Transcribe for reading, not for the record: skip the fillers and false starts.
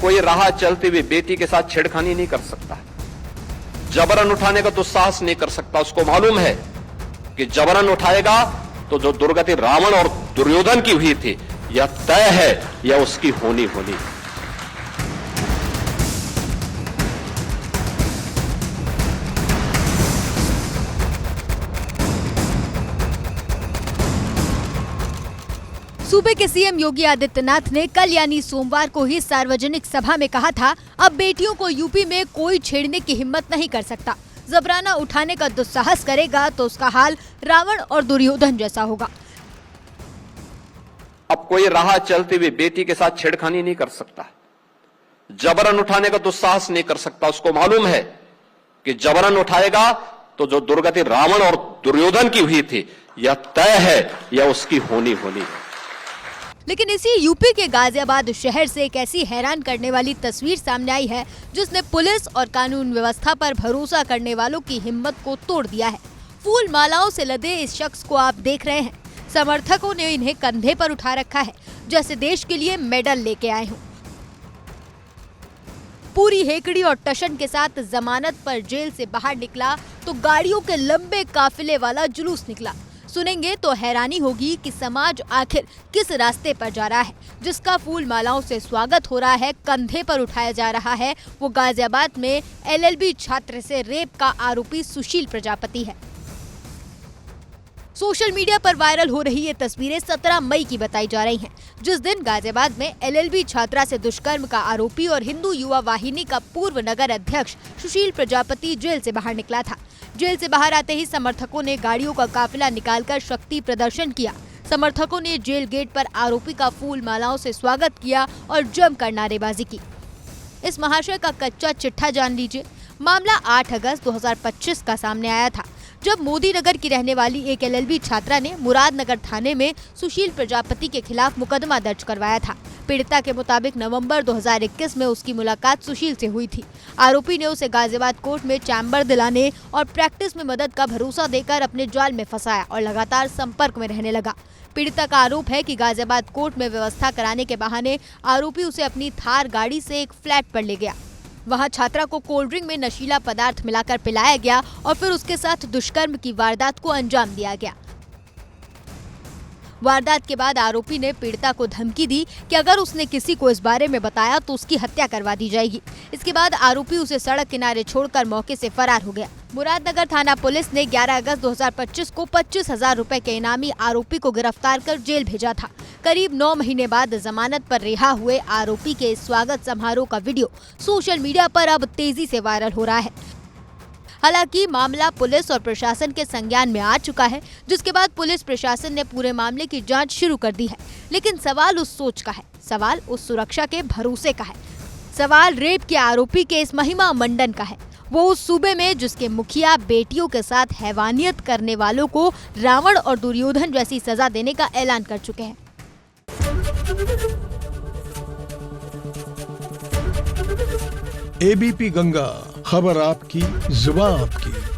कोई राह चलते हुए बेटी के साथ छेड़खानी नहीं कर सकता, जबरन उठाने का दुस्साहस नहीं कर सकता। उसको मालूम है कि जबरन उठाएगा तो जो दुर्गति रावण और दुर्योधन की हुई थी यह तय है, यह उसकी होनी होनी। सूबे के सीएम योगी आदित्यनाथ ने कल यानी सोमवार को ही सार्वजनिक सभा में कहा था, अब बेटियों को यूपी में कोई छेड़ने की हिम्मत नहीं कर सकता। जबराना उठाने का दुस्साहस करेगा तो उसका हाल रावण और दुर्योधन जैसा होगा। अब कोई राह चलते हुए बेटी के साथ छेड़खानी नहीं कर सकता, जबरन उठाने का दुस्साहस नहीं कर सकता। उसको मालूम है कि जबरन उठाएगा तो जो दुर्गति रावण और दुर्योधन की हुई थी यह तय है, यह उसकी होनी होनी। लेकिन इसी यूपी के गाजियाबाद शहर से एक ऐसी हैरान करने वाली तस्वीर सामने आई है जिसने पुलिस और कानून व्यवस्था पर भरोसा करने वालों की हिम्मत को तोड़ दिया है। फूल मालाओं से लदे इस शख्स को आप देख रहे हैं। समर्थकों ने इन्हें कंधे पर उठा रखा है जैसे देश के लिए मेडल लेके आए हों। पूरी हेकड़ी और टशन के साथ जमानत पर जेल से बाहर निकला तो गाड़ियों के लंबे काफिले वाला जुलूस निकला। सुनेंगे तो हैरानी होगी कि समाज आखिर किस रास्ते पर जा रहा है, जिसका फूल मालाओं से स्वागत हो रहा है, कंधे पर उठाया जा रहा है। वो गाजियाबाद में एलएलबी छात्र से रेप का आरोपी सुशील प्रजापति है। सोशल मीडिया पर वायरल हो रही ये तस्वीरें 17 मई की बताई जा रही हैं, जिस दिन गाजियाबाद में एलएलबी छात्रा से दुष्कर्म का आरोपी और हिंदू युवा वाहिनी का पूर्व नगर अध्यक्ष सुशील प्रजापति जेल से बाहर निकला था। जेल से बाहर आते ही समर्थकों ने गाड़ियों का काफिला निकालकर शक्ति प्रदर्शन किया। समर्थकों ने जेल गेट पर आरोपी का फूल मालाओं से स्वागत किया और जमकर नारेबाजी की। इस महाशय का कच्चा चिट्ठा जान लीजिए। मामला 8 अगस्त 2025 का सामने आया था, जब मोदी नगर की रहने वाली एक एलएलबी छात्रा ने मुरादनगर थाने में सुशील प्रजापति के खिलाफ मुकदमा दर्ज करवाया था। पीड़िता के मुताबिक नवंबर 2021 में उसकी मुलाकात सुशील से हुई थी। आरोपी ने उसे गाजियाबाद कोर्ट में चैम्बर दिलाने और प्रैक्टिस में मदद का भरोसा देकर अपने जाल में फंसाया और लगातार संपर्क में रहने लगा। पीड़िता का आरोप है कि गाजियाबाद कोर्ट में व्यवस्था कराने के बहाने आरोपी उसे अपनी थार गाड़ी से एक फ्लैट पर ले गया। वहां छात्रा को कोल्ड ड्रिंक में नशीला पदार्थ मिलाकर पिलाया गया और फिर उसके साथ दुष्कर्म की वारदात को अंजाम दिया गया। वारदात के बाद आरोपी ने पीड़िता को धमकी दी कि अगर उसने किसी को इस बारे में बताया तो उसकी हत्या करवा दी जाएगी। इसके बाद आरोपी उसे सड़क किनारे छोड़कर मौके से फरार हो गया। मुरादनगर थाना पुलिस ने 11 अगस्त 2025 को 25,000 रुपए के इनामी आरोपी को गिरफ्तार कर जेल भेजा था। करीब 9 महीने बाद जमानत पर रिहा हुए आरोपी के स्वागत समारोह का वीडियो सोशल मीडिया पर अब तेजी से वायरल हो रहा है। हालांकि मामला पुलिस और प्रशासन के संज्ञान में आ चुका है, जिसके बाद पुलिस प्रशासन ने पूरे मामले की जांच शुरू कर दी है। लेकिन सवाल उस सोच का है, सवाल उस सुरक्षा के भरोसे का है, सवाल रेप के आरोपी के इस महिमा मंडन का है। वो उस सूबे में जिसके मुखिया बेटियों के साथ हैवानियत करने वालों को रावण और दुर्योधन जैसी सजा देने का ऐलान कर चुके हैं। एबीपी गंगा, खबर आपकी, जुबान आपकी।